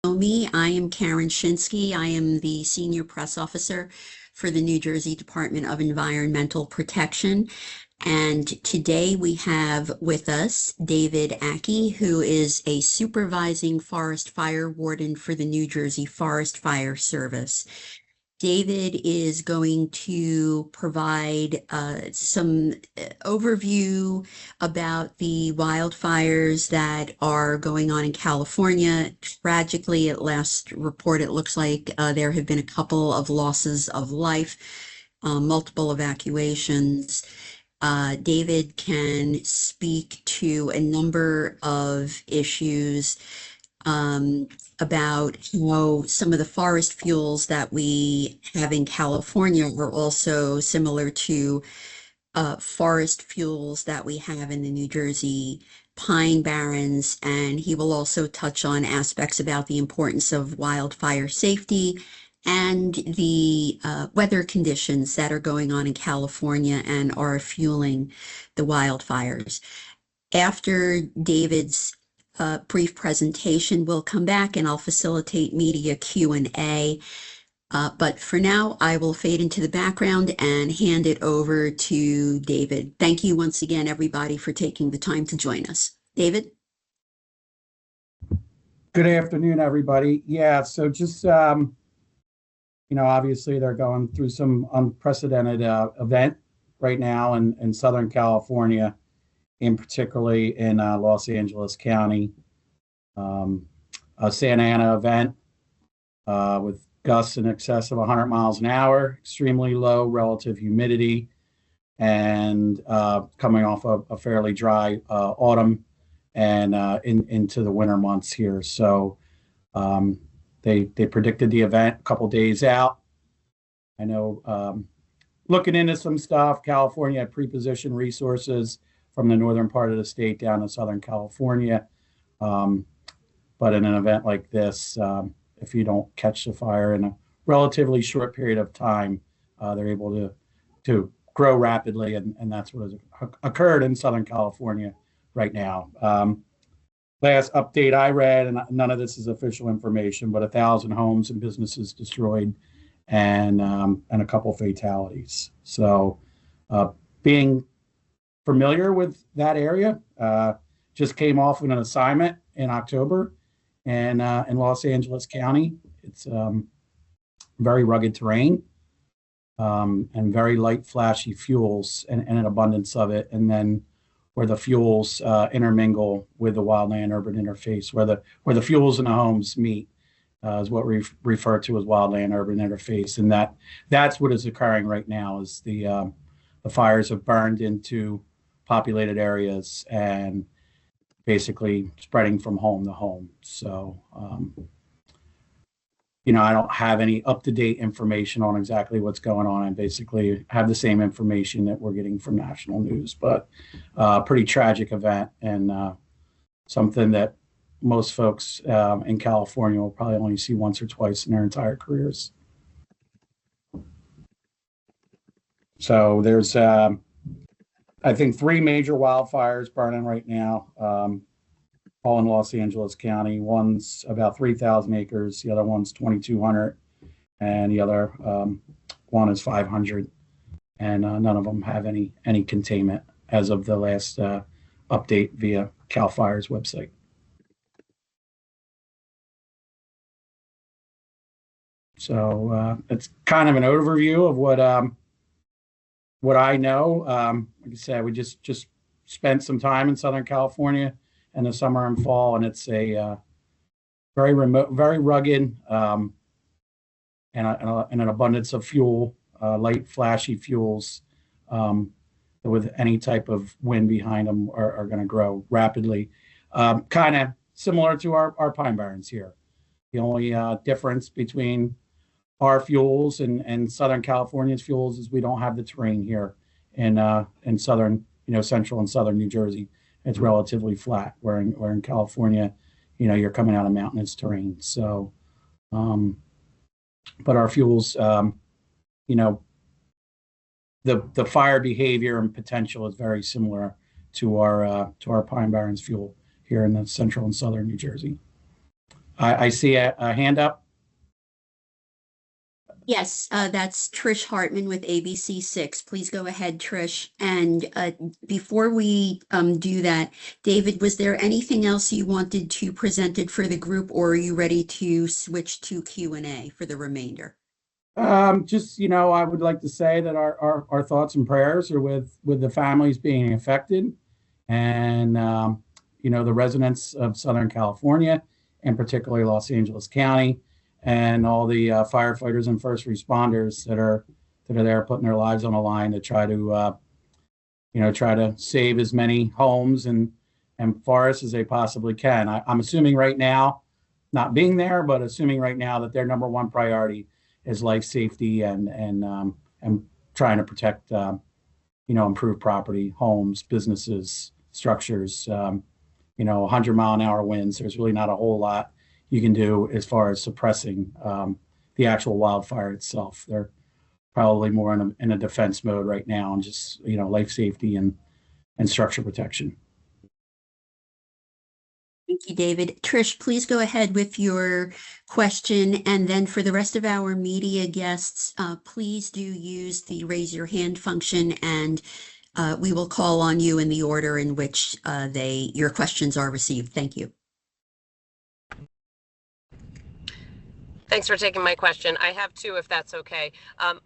Me. I am Karen Shinsky. I am the Senior Press Officer for the New Jersey Department of Environmental Protection. And today we have with us David Aki, who is a supervising forest fire warden for the New Jersey Forest Fire Service. David is going to provide some overview about the wildfires that are going on in California. Tragically, at last report, it looks like there have been a couple of losses of life, multiple evacuations. David can speak to a number of issues about how some of the forest fuels that we have in California are also similar to forest fuels that we have in the New Jersey pine barrens. And he will also touch on aspects about the importance of wildfire safety and the weather conditions that are going on in California and are fueling the wildfires. After David's brief presentation, we'll come back and I'll facilitate media Q&A. But for now, I will fade into the background and hand it over to David. Thank you once again, everybody, for taking the time to join us. David? Good afternoon, everybody. Yeah, so just, obviously they're going through some unprecedented event right now in Southern California, in particularly in Los Angeles County, a Santa Ana event with gusts in excess of 100 miles an hour, extremely low relative humidity, and coming off a fairly dry autumn and into the winter months here. So they predicted the event a couple days out. I know looking into some stuff, California had pre-positioned resources from the northern part of the state down to Southern California. But in an event like this, if you don't catch the fire in a relatively short period of time, they're able to grow rapidly. And that's what has occurred in Southern California right now. Last update I read, and none of this is official information, but 1,000 homes and businesses destroyed and a couple fatalities. So being familiar with that area, just came off of an assignment in October and in Los Angeles County. It's very rugged terrain and very light, flashy fuels and an abundance of it. And then where the fuels intermingle with the wildland urban interface, where the fuels in the homes meet, is what we refer to as wildland urban interface. And that's what is occurring right now. Is the fires have burned into populated areas and basically spreading from home to home. So, I don't have any up-to-date information on exactly what's going on. I basically have the same information that we're getting from national news, but pretty tragic event and something that most folks in California will probably only see once or twice in their entire careers. So there's I think 3 major wildfires burning right now, all in Los Angeles County. One's about 3,000 acres, the other one's 2,200, and the other one is 500. And none of them have any containment as of the last update via CAL FIRE's website. So it's kind of an overview of what I know. Like I said, we just spent some time in Southern California in the summer and fall, and it's a very remote, very rugged, and an abundance of fuel, light, flashy fuels that with any type of wind behind them are going to grow rapidly. Kind of similar to our pine barrens here. The only difference between our fuels and Southern California's fuels is we don't have the terrain here in southern, central and southern New Jersey. It's relatively flat. Where in California, you're coming out of mountainous terrain. So, but our fuels, the fire behavior and potential is very similar to our pine barrens fuel here in the central and southern New Jersey. I see a hand up. Yes, that's Trish Hartman with ABC6. Please go ahead, Trish. And before we do that, David, was there anything else you wanted to present it for the group, or are you ready to switch to Q&A for the remainder? Just, I would like to say that our thoughts and prayers are with the families being affected and, the residents of Southern California and particularly Los Angeles County and all the firefighters and first responders that are there putting their lives on the line to try to save as many homes and forests as they possibly can. I'm assuming right now, not being there, but assuming right now that their number one priority is life safety and trying to protect improve property, homes, businesses, structures. 100-mile-an-hour winds. There's really not a whole lot you can do as far as suppressing the actual wildfire itself. They're probably more in a defense mode right now and just life safety and structure protection. Thank you, David. Trish, please go ahead with your question. And then for the rest of our media guests, please do use the raise your hand function, and we will call on you in the order in which your questions are received. Thank you. Thanks for taking my question. I have two, if that's okay.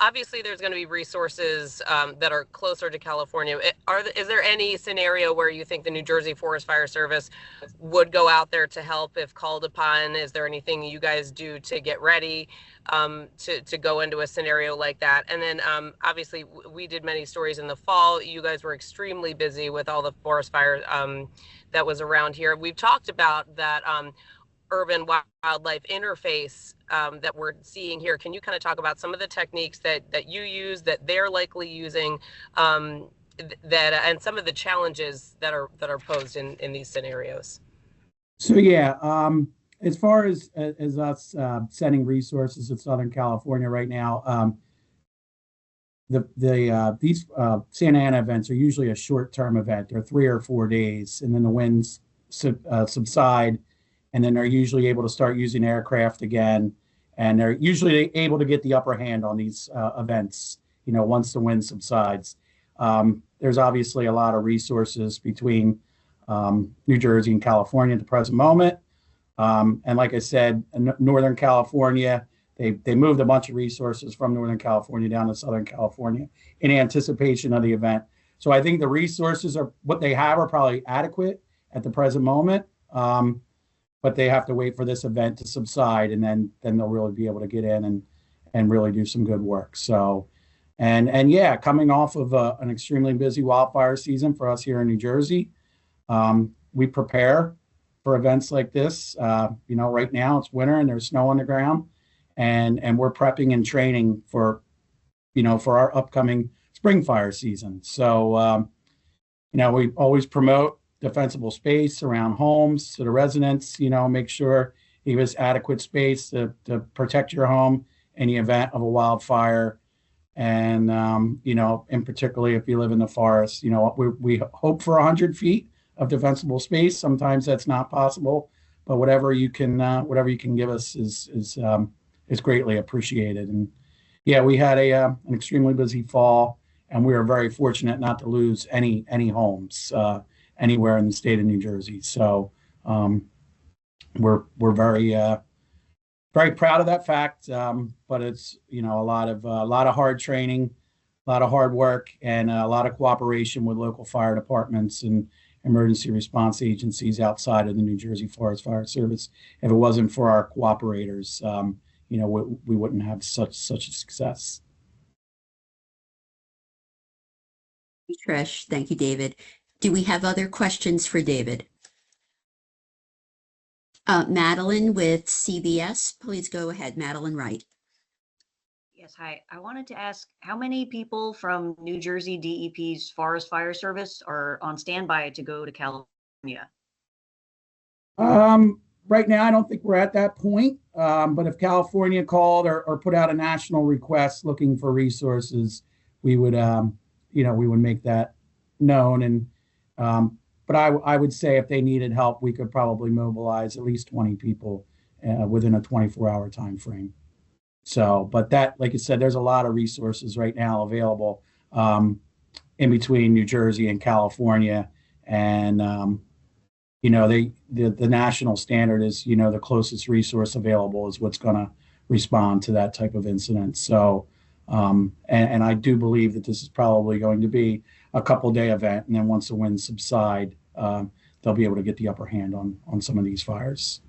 Obviously, there's going to be resources that are closer to California. Is there any scenario where you think the New Jersey Forest Fire Service would go out there to help if called upon? Is there anything you guys do to get ready to go into a scenario like that? And then obviously, we did many stories in the fall. You guys were extremely busy with all the forest fire that was around here. We've talked about that urban wildlife interface that we're seeing here. Can you kind of talk about some of the techniques that you use, that they're likely using, and some of the challenges that are posed in these scenarios? So as far as us sending resources to Southern California right now, these Santa Ana events are usually a short-term event. They're 3 or 4 days, and then the winds subside. And then they're usually able to start using aircraft again. And they're usually able to get the upper hand on these events, once the wind subsides. There's obviously a lot of resources between New Jersey and California at the present moment. And like I said, in Northern California, they moved a bunch of resources from Northern California down to Southern California in anticipation of the event. So I think the resources what they have are probably adequate at the present moment. But they have to wait for this event to subside, and then they'll really be able to get in and really do some good work. So, and coming off of an extremely busy wildfire season for us here in New Jersey, we prepare for events like this. Right now it's winter and there's snow on the ground, and we're prepping and training for our upcoming spring fire season. So, we always promote defensible space around homes to the residents, make sure you have adequate space to protect your home in the event of a wildfire. And, in particularly if you live in the forest, we hope for 100 feet of defensible space. Sometimes that's not possible, but whatever you can give us is greatly appreciated. And we had an extremely busy fall, and we were very fortunate not to lose any homes anywhere in the state of New Jersey. So we're very very proud of that fact. But it's a lot of hard training, a lot of hard work, and a lot of cooperation with local fire departments and emergency response agencies outside of the New Jersey Forest Fire Service. If it wasn't for our cooperators, we wouldn't have such a success. Trish, thank you, David. Do we have other questions for David? Madeline with CBS, please go ahead. Madeline Wright. Yes, hi. I wanted to ask how many people from New Jersey DEP's Forest Fire Service are on standby to go to California? Right now, I don't think we're at that point. But if California called or put out a national request looking for resources, we would make that known. And but I would say if they needed help, we could probably mobilize at least 20 people within a 24-hour time frame. So, but that, like I said, there's a lot of resources right now available in between New Jersey and California, and the national standard is, the closest resource available is what's going to respond to that type of incident. So, and I do believe that this is probably going to be a couple-day event, and then once the winds subside, they'll be able to get the upper hand on some of these fires.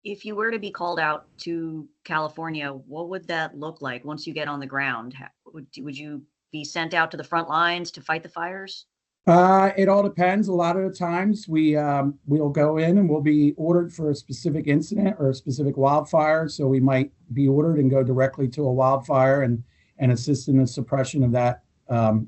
If you were to be called out to California, what would that look like once you get on the ground? Would you be sent out to the front lines to fight the fires? It all depends. A lot of the times we'll go in and we'll be ordered for a specific incident or a specific wildfire. So we might be ordered and go directly to a wildfire and assist in the suppression of that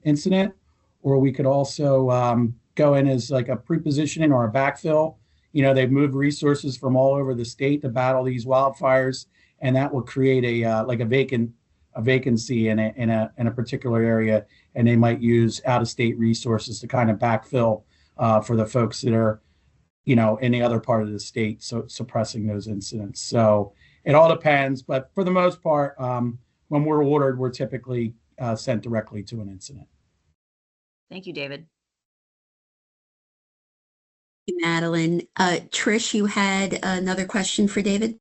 incident. Or we could also go in as like a prepositioning or a backfill. They've moved resources from all over the state to battle these wildfires, and that will create a vacancy in a particular area, and they might use out-of-state resources to kind of backfill for the folks that are, in the other part of the state, so suppressing those incidents. So it all depends, but for the most part, when we're ordered, we're typically sent directly to an incident. Thank you, David. Madeline. Trish, you had another question for David?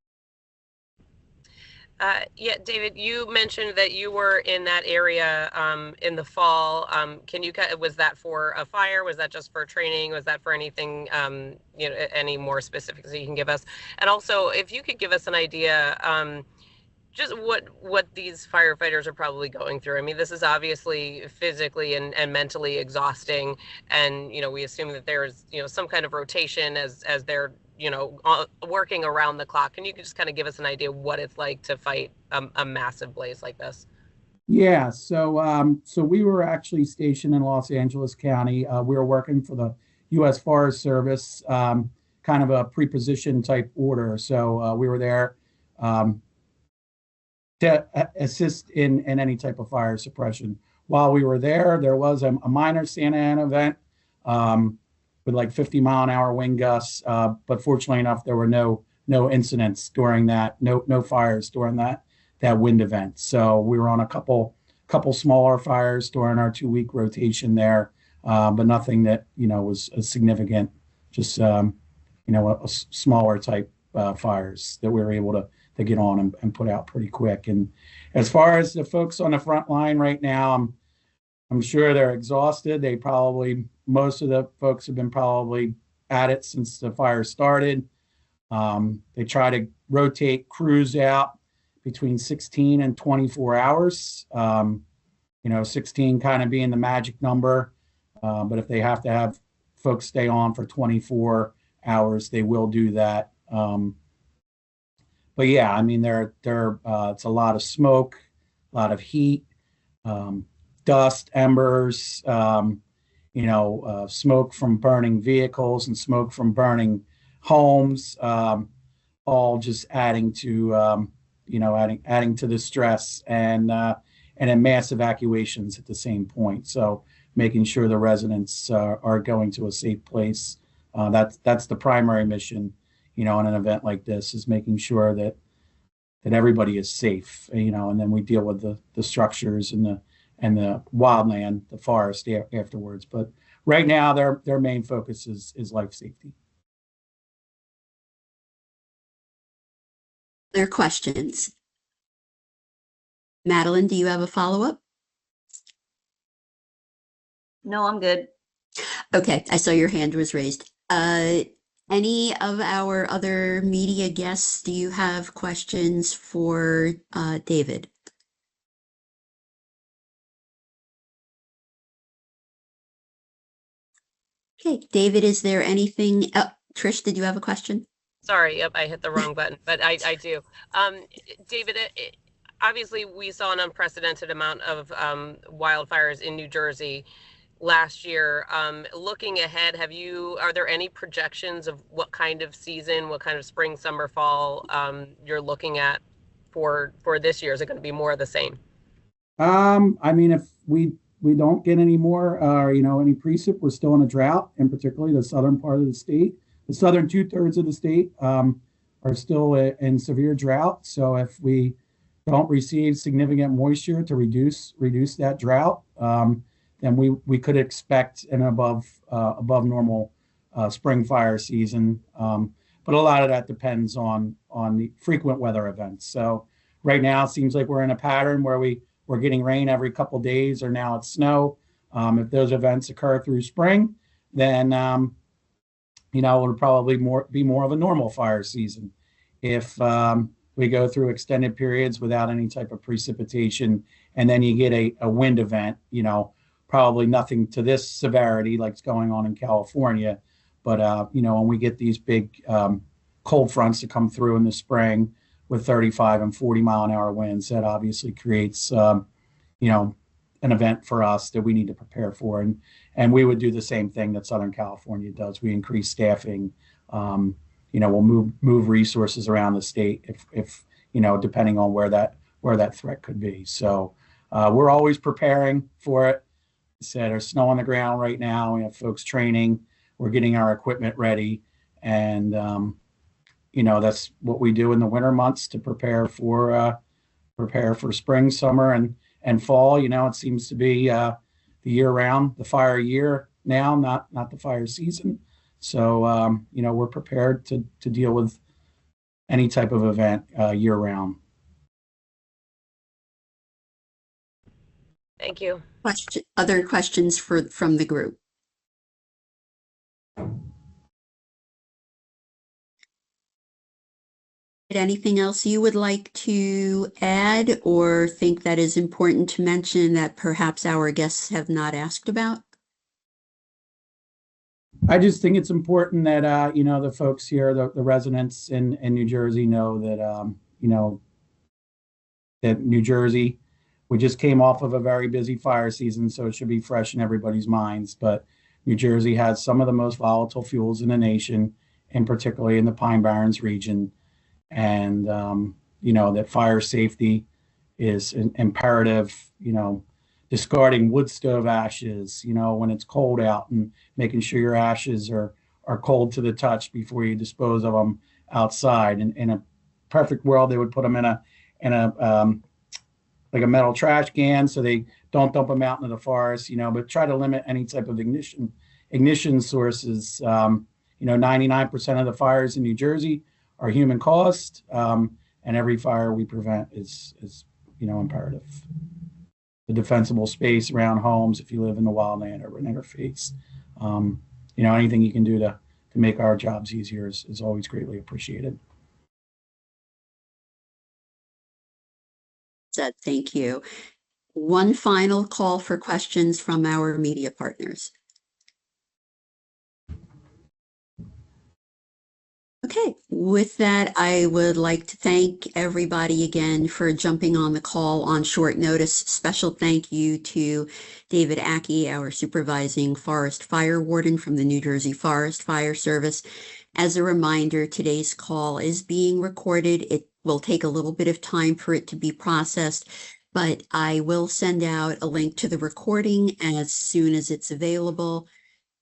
Yeah, David, you mentioned that you were in that area in the fall. Was that for a fire? Was that just for training? Was that for anything, any more specifics that you can give us? And also, if you could give us an idea, just what these firefighters are probably going through. I mean, this is obviously physically and mentally exhausting, and we assume that there's some kind of rotation as they're working around the clock. And you could just kind of give us an idea what it's like to fight a massive blaze like this. Yeah, so we were actually stationed in Los Angeles County. We were working for the U.S. Forest Service, kind of a preposition type order. So we were there to assist in any type of fire suppression. While we were there was a minor Santa Ana event with like 50-mile-an-hour wind gusts, but fortunately enough, there were no incidents during that, no fires during that wind event. So we were on a couple smaller fires during our 2-week rotation there, but nothing that was a significant, just a smaller type fires that we were able to get on and put out pretty quick. And as far as the folks on the front line right now, I'm sure they're exhausted. Most of the folks have been probably at it since the fire started. They try to rotate crews out between 16 and 24 hours. 16 kind of being the magic number. But if they have to have folks stay on for 24 hours, they will do that. But yeah, I mean, it's a lot of smoke, a lot of heat, dust, embers, smoke from burning vehicles and smoke from burning homes, all just adding to the stress and then mass evacuations at the same point. So making sure the residents are going to a safe place. That's the primary mission, in an event like this, is making sure that everybody is safe, and then we deal with the structures and the wildland, the forest afterwards. But right now, their main focus is life safety. Other questions? Madeline, do you have a follow-up? No, I'm good. Okay, I saw your hand was raised. Any of our other media guests, do you have questions for David? Okay, David, is there anything? Trish, did you have a question? Sorry, yep, I hit the wrong button, but I do. David, obviously we saw an unprecedented amount of wildfires in New Jersey last year. Looking ahead, are there any projections of what kind of season, what kind of spring, summer, fall you're looking at for this year? Is it going to be more of the same? I mean, if we don't get any more, any precip, we're still in a drought, and particularly the southern part of the state. The southern 2/3 of the state are are still in severe drought. So if we don't receive significant moisture to reduce that drought, then we could expect an above normal spring fire season. But a lot of that depends on the frequent weather events. So right now it seems like we're in a pattern where we're getting rain every couple days, or now it's snow. If those events occur through spring, then it would probably be more of a normal fire season. If we go through extended periods without any type of precipitation, and then you get a wind event, probably nothing to this severity like's going on in California. But, when we get these big cold fronts to come through in the spring with 35 and 40 mile an hour winds, that obviously creates, an event for us that we need to prepare for. And we would do the same thing that Southern California does. We increase staffing. We'll move resources around the state if depending on where that threat could be. So we're always preparing for it. I said there's snow on the ground right now. We have folks training. We're getting our equipment ready, and that's what we do in the winter months to prepare for spring, summer, and fall. It seems to be the year round, the fire year now, not the fire season. So we're prepared to deal with any type of event year round. Thank you. Other questions from the group? Anything else you would like to add or think that is important to mention that perhaps our guests have not asked about? I just think it's important that the folks here, the residents in New Jersey, know that that New Jersey, we just came off of a very busy fire season, so it should be fresh in everybody's minds. But New Jersey has some of the most volatile fuels in the nation, and particularly in the Pine Barrens region. And that fire safety is imperative. Discarding wood stove ashes when it's cold out, and making sure your ashes are cold to the touch before you dispose of them outside. And in a perfect world, they would put them in a like a metal trash can, so they don't dump them out into the forest. But try to limit any type of ignition sources. 99% of the fires in New Jersey are human caused, and every fire we prevent is imperative. The defensible space around homes, if you live in the wildland or an interface, anything you can do to make our jobs easier is always greatly appreciated. Thank you. One final call for questions from our media partners. Okay, with that, I would like to thank everybody again for jumping on the call on short notice. Special thank you to David Ackey, our supervising forest fire warden from the New Jersey Forest Fire Service. As a reminder, today's call is being recorded. It will take a little bit of time for it to be processed, but I will send out a link to the recording as soon as it's available.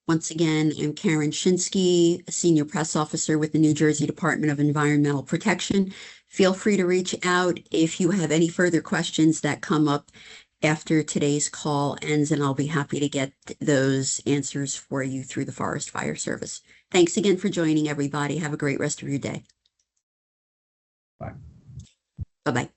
Once again, I'm Karen Shinsky, a senior press officer with the New Jersey Department of Environmental Protection. Feel free to reach out if you have any further questions that come up after today's call ends, and I'll be happy to get those answers for you through the Forest Fire Service. Thanks again for joining, everybody. Have a great rest of your day. Bye. Bye-bye.